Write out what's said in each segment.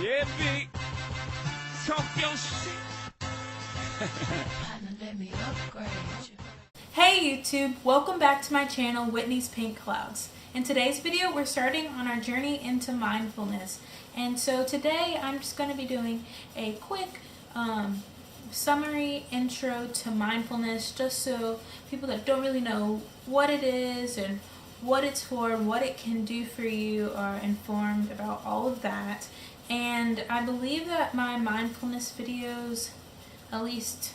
Yeah, B. Talk your shit. Hey YouTube, welcome back to my channel, Whitney's Pink Clouds. In today's video, we're starting on our journey into mindfulness. And so today, I'm just going to be doing a quick summary intro to mindfulness, just so people that don't really know what it is and what it's for and what it can do for you are informed about all of that. And I believe that my mindfulness videos, at least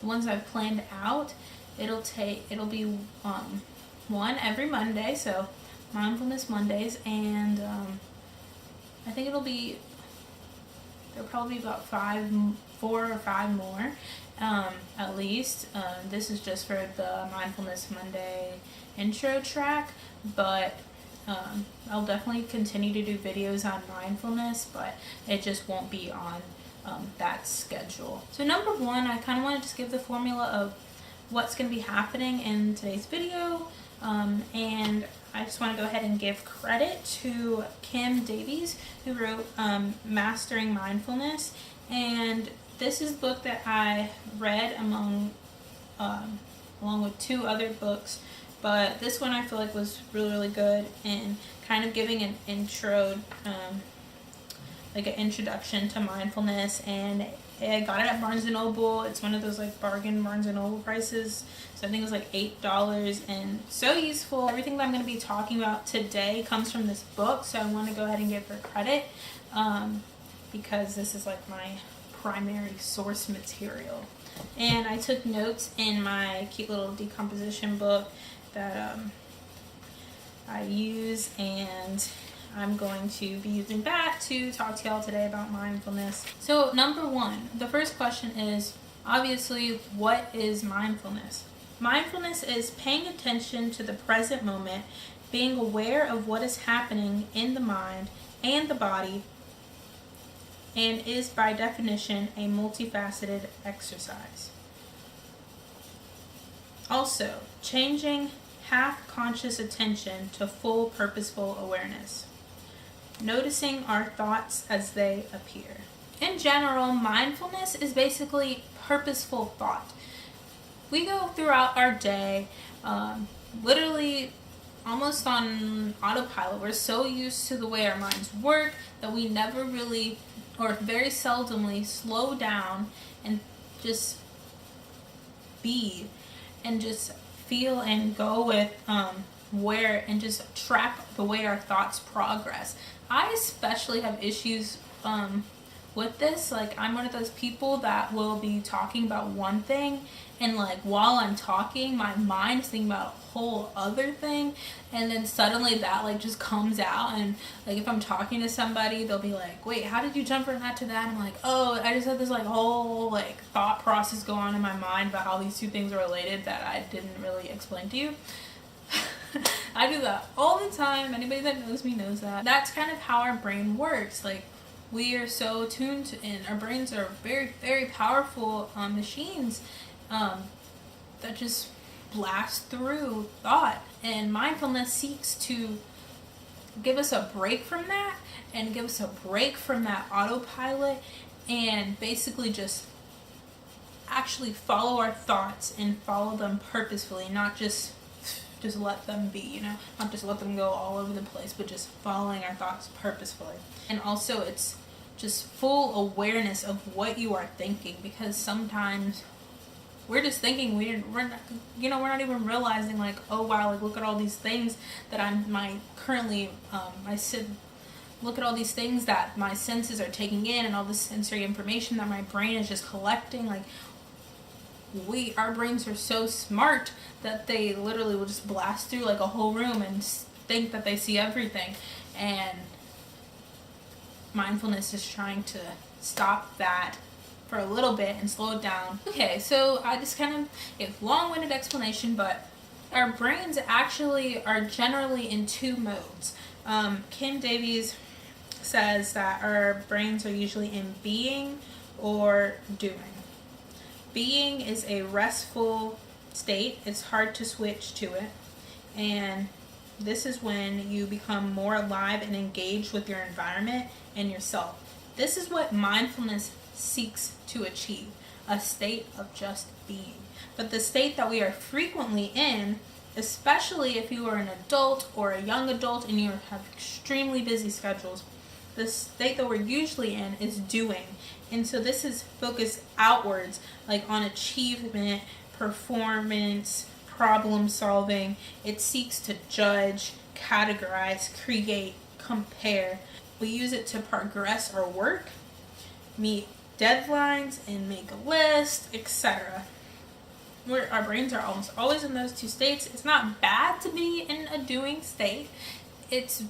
the ones I've planned out, it'll be one every Monday, so mindfulness Mondays, and I think there'll probably be about 4 or 5 more at least. This is just for the mindfulness Monday intro track, but I'll definitely continue to do videos on mindfulness, but it just won't be on that schedule. So number one, I kind of want to just give the formula of what's going to be happening in today's video, and I just want to go ahead and give credit to Kim Davies, who wrote Mastering Mindfulness, and this is a book that I read along with 2 other books, but this one I feel like was really good in kind of giving an intro, like an introduction to mindfulness. And I got it at Barnes & Noble. It's one of those like bargain Barnes & Noble prices, so I think it was like $8, and so useful. Everything that I'm going to be talking about today comes from this book, so I want to go ahead and give her credit because this is like my primary source material. And I took notes in my cute little decomposition book that I use, and I'm going to be using that to talk to y'all today about mindfulness. So number one, the first question is obviously, what is mindfulness? Mindfulness is paying attention to the present moment, being aware of what is happening in the mind and the body, and is by definition a multifaceted exercise. Also, changing half-conscious attention to full purposeful awareness. Noticing our thoughts as they appear. In general, mindfulness is basically purposeful thought. We go throughout our day literally almost on autopilot. We're so used to the way our minds work that we never really, or very seldomly, slow down and just be and just feel and go with where, and just track the way our thoughts progress. I especially have issues with this. Like, I'm one of those people that will be talking about one thing, and like while I'm talking, my mind is thinking about a whole other thing, and then suddenly that like just comes out. And like if I'm talking to somebody, they'll be like, wait, how did you jump from that to that? And I'm like, oh, I just had this like whole like thought process go on in my mind about how these 2 things are related that I didn't really explain to you. I do that all the time. Anybody that knows me knows that. That's kind of how our brain works. Like, we are so tuned to, and our brains are very, very powerful machines that just blast through thought. And mindfulness seeks to give us a break from that, and give us a break from that autopilot, and basically just actually follow our thoughts and follow them purposefully, not just let them be, not just let them go all over the place, but just following our thoughts purposefully. And also, it's just full awareness of what you are thinking, because sometimes we're just thinking, we're not even realizing, like, oh wow, like look at all these things that look at all these things that my senses are taking in, and all this sensory information that my brain is just collecting. Like, our brains are so smart that they literally will just blast through like a whole room and think that they see everything. And mindfulness is trying to stop that for a little bit and slow it down. Okay, so I just kind of gave a long-winded explanation, but our brains actually are generally in 2 modes. Kim Davies says that our brains are usually in being or doing. Being is a restful state. It's hard to switch to it. And This is when you become more alive and engaged with your environment and yourself. This is what mindfulness seeks to achieve, a state of just being. But the state that we are frequently in, especially if you are an adult or a young adult and you have extremely busy schedules, the state that we're usually in is doing. And so this is focused outwards, like on achievement, performance, problem solving. It seeks to judge, categorize, create, compare. We use it to progress our work, meet deadlines, and make a list, etc. Our brains are almost always in those two states. It's not bad to be in a doing state. It's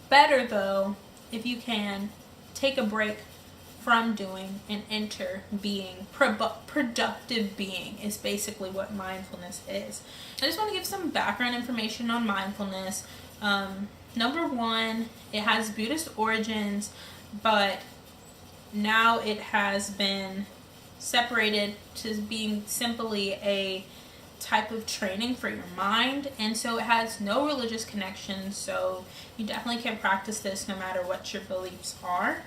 better, though, if you can take a break from doing and enter being. Productive being is basically what mindfulness is. I just want to give some background information on mindfulness. Number one, it has Buddhist origins, but now it has been separated to being simply a type of training for your mind, and so it has no religious connection, so you definitely can practice this no matter what your beliefs are.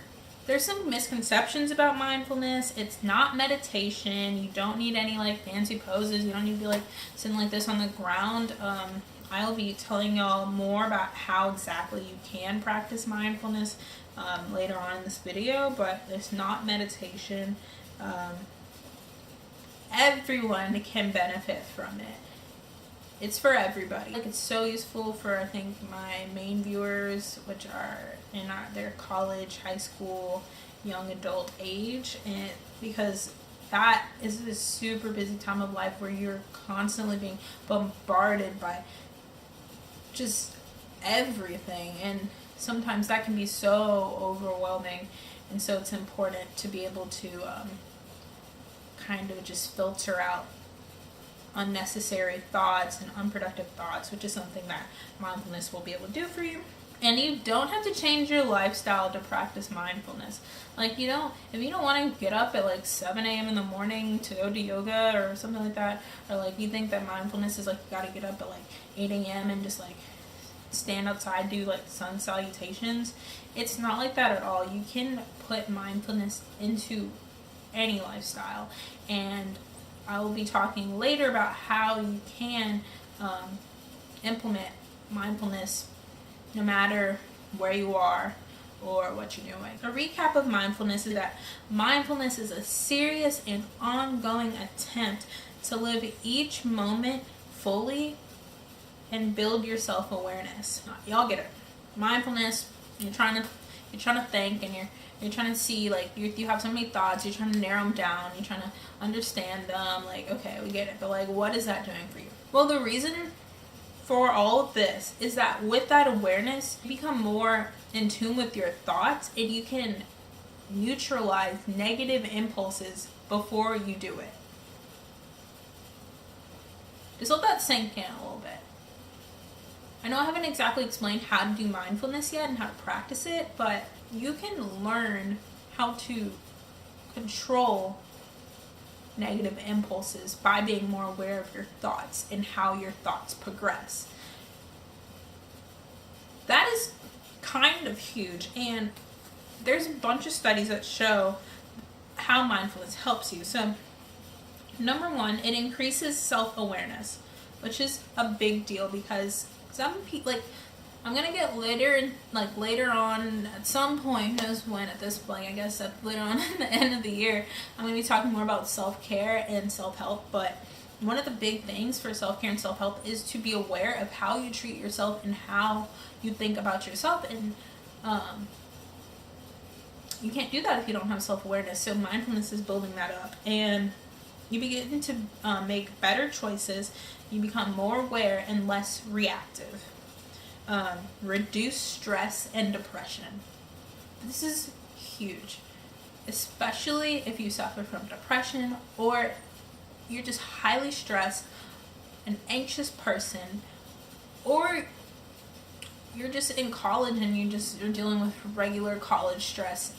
There's some misconceptions about mindfulness. It's not meditation. You don't need any like fancy poses. You don't need to be like sitting like this on the ground. I'll be telling y'all more about how exactly you can practice mindfulness later on in this video, but it's not meditation. Everyone can benefit from it. It's for everybody. Like, it's so useful for, I think, my main viewers, which are in their college, high school, young adult age, and because that is a super busy time of life where you're constantly being bombarded by just everything, and sometimes that can be so overwhelming, and so it's important to be able to kind of just filter out unnecessary thoughts and unproductive thoughts, which is something that mindfulness will be able to do for you. And you don't have to change your lifestyle to practice mindfulness. Like, if you don't want to get up at like 7 a.m. in the morning to go to yoga or something like that, or like you think that mindfulness is like you gotta get up at like 8 a.m. and just like stand outside, do like sun salutations. It's not like that at all. You can put mindfulness into any lifestyle, and I will be talking later about how you can implement mindfulness no matter where you are or what you're doing. A recap of mindfulness is that mindfulness is a serious and ongoing attempt to live each moment fully and build your self-awareness. Y'all get it. Mindfulness, you're trying to think, and you're trying to see, like, you have so many thoughts, you're trying to narrow them down, you're trying to understand them, like, okay, we get it, but like, what is that doing for you? Well, the reason for all of this is that with that awareness, you become more in tune with your thoughts, and you can neutralize negative impulses before you do it. Just let that sink in a little bit. I know I haven't exactly explained how to do mindfulness yet and how to practice it, but you can learn how to control negative impulses by being more aware of your thoughts and how your thoughts progress. That is kind of huge, and there's a bunch of studies that show how mindfulness helps you. So, number one, it increases self-awareness, which is a big deal because some people, like, I'm gonna get later on at some point, who knows when at this point, I guess later on at the end of the year, I'm gonna be talking more about self-care and self-help. But one of the big things for self-care and self-help is to be aware of how you treat yourself and how you think about yourself. And you can't do that if you don't have self-awareness. So mindfulness is building that up, and you begin to make better choices. You become more aware and less reactive. Reduce stress and depression. This is huge, especially if you suffer from depression or you're just highly stressed, an anxious person, or you're just in college and you're dealing with regular college stress,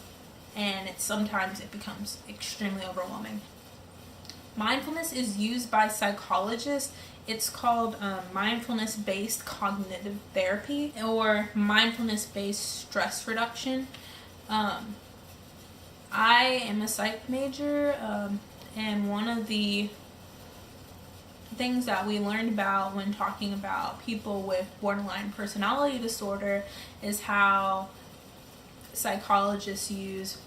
and sometimes it becomes extremely overwhelming. Mindfulness is used by psychologists It's called mindfulness-based cognitive therapy, or mindfulness-based stress reduction. I am a psych major, and one of the things that we learned about when talking about people with borderline personality disorder is how psychologists use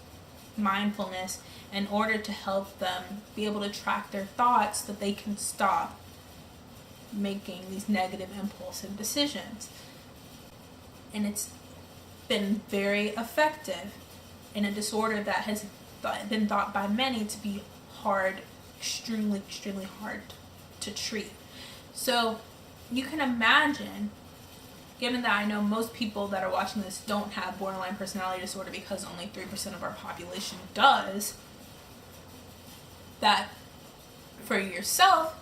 mindfulness in order to help them be able to track their thoughts, so that they can stop making these negative impulsive decisions. And it's been very effective in a disorder that has been thought by many to be hard, extremely hard to treat. So you can imagine, given that I know most people that are watching this don't have borderline personality disorder because only 3% of our population does, that for yourself,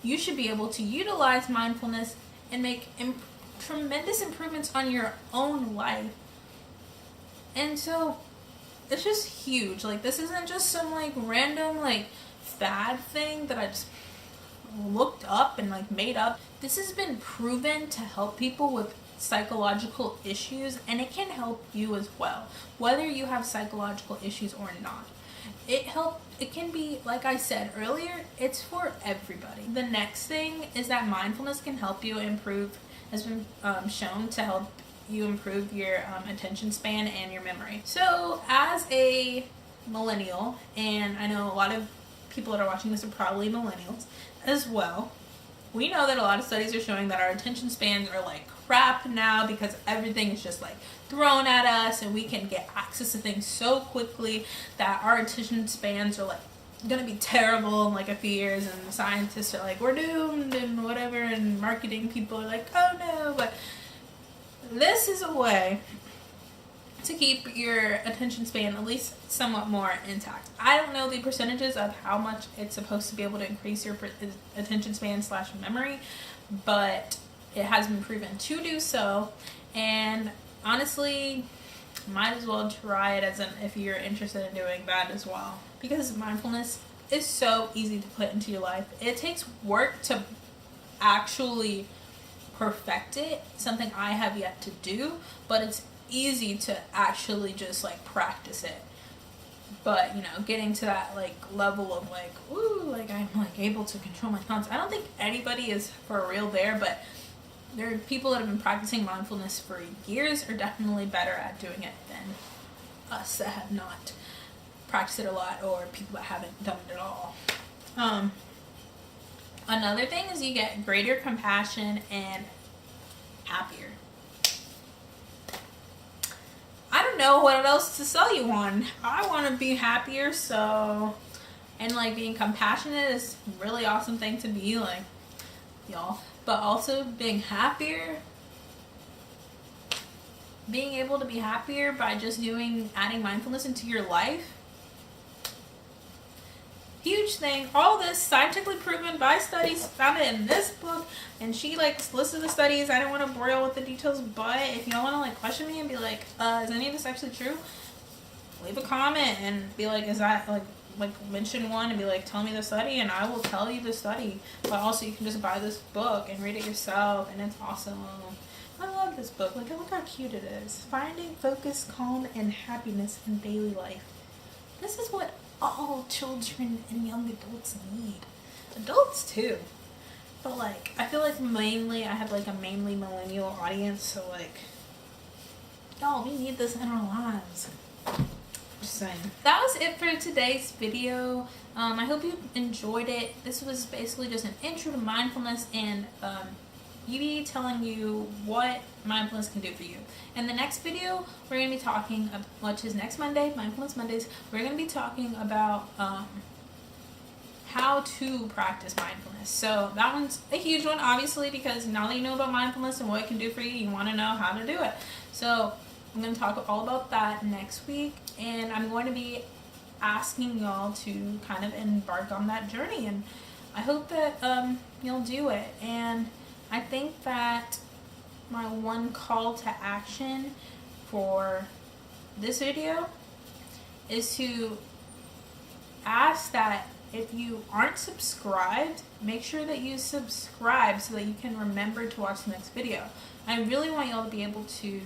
you should be able to utilize mindfulness and make tremendous improvements on your own life. And so it's just huge. Like, this isn't just some like random like fad thing that I just looked up and like made up. This has been proven to help people with psychological issues, and it can help you as well, whether you have psychological issues or not. It can be, like I said earlier, it's for everybody. The next thing is that mindfulness can help you improve, has been shown to help you improve your attention span and your memory. So as a millennial, and I know a lot of people that are watching this are probably millennials as well, we know that a lot of studies are showing that our attention spans are like crap now, because everything is just like thrown at us, and we can get access to things so quickly that our attention spans are like gonna be terrible in like a few years, and scientists are like, we're doomed and whatever, and marketing people are like, oh no. But this is a way to keep your attention span at least somewhat more intact. I don't know the percentages of how much it's supposed to be able to increase your attention span / memory, but it has been proven to do so. And honestly, might as well try it if you're interested in doing that as well, because mindfulness is so easy to put into your life. It takes work to actually perfect it, something I have yet to do, but it's easy to actually just like practice it. But getting to that like level of like, ooh, like I'm like able to control my thoughts, I don't think anybody is for real there, but there are people that have been practicing mindfulness for years are definitely better at doing it than us that have not practiced it a lot, or people that haven't done it at all. Another thing is you get greater compassion and happier. I don't know what else to sell you on. I want to be happier, and like being compassionate is a really awesome thing to be, like, y'all. But also being happier, being able to be happier by just adding mindfulness into your life. Huge thing. All this scientifically proven by studies, found it in this book, and she like listed the studies. I don't want to bore y'all with the details, but if y'all want to like question me and be like, is any of this actually true? Leave a comment and be like, is that like mention one and be like, tell me the study, and I will tell you the study. But also you can just buy this book and read it yourself, and it's awesome. I love this book. Look how cute it is. Finding focus, calm, and happiness in daily life. This is what all children and young adults need. Adults too. But like, I feel like I have like a mainly millennial audience, so like, y'all, we need this in our lives. Just saying. That was it for today's video. I hope you enjoyed it. This was basically just an intro to mindfulness, and Evie telling you what mindfulness can do for you. In the next video, we're going to be talking, which is next Monday, Mindfulness Mondays, we're going to be talking about how to practice mindfulness. So that one's a huge one, obviously, because now that you know about mindfulness and what it can do for you, you want to know how to do it. So I'm going to talk all about that next week, and I'm going to be asking y'all to kind of embark on that journey, and I hope that you'll do it. And I think that my one call to action for this video is to ask that if you aren't subscribed, make sure that you subscribe so that you can remember to watch the next video. I really want y'all to be able to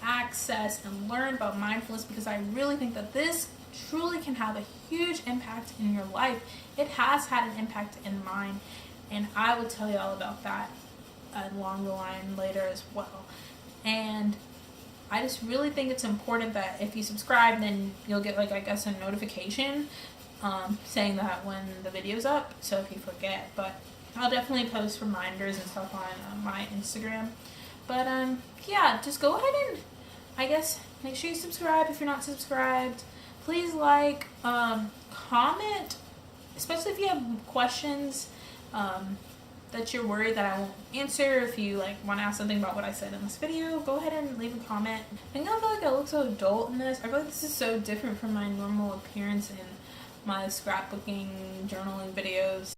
access and learn about mindfulness, because I really think that this truly can have a huge impact in your life. It has had an impact in mine, and I will tell you all about that along the line later as well. And I just really think it's important that if you subscribe, then you'll get, like, I guess, a notification saying that when the video's up, so if you forget. But I'll definitely post reminders and stuff on my Instagram. But yeah, just go ahead and, I guess, make sure you subscribe if you're not subscribed. Please like, comment, especially if you have questions that you're worried that I won't answer. If you want to ask something about what I said in this video, go ahead and leave a comment. I feel like I look so adult in this. I feel like this is so different from my normal appearance in my scrapbooking, journaling videos.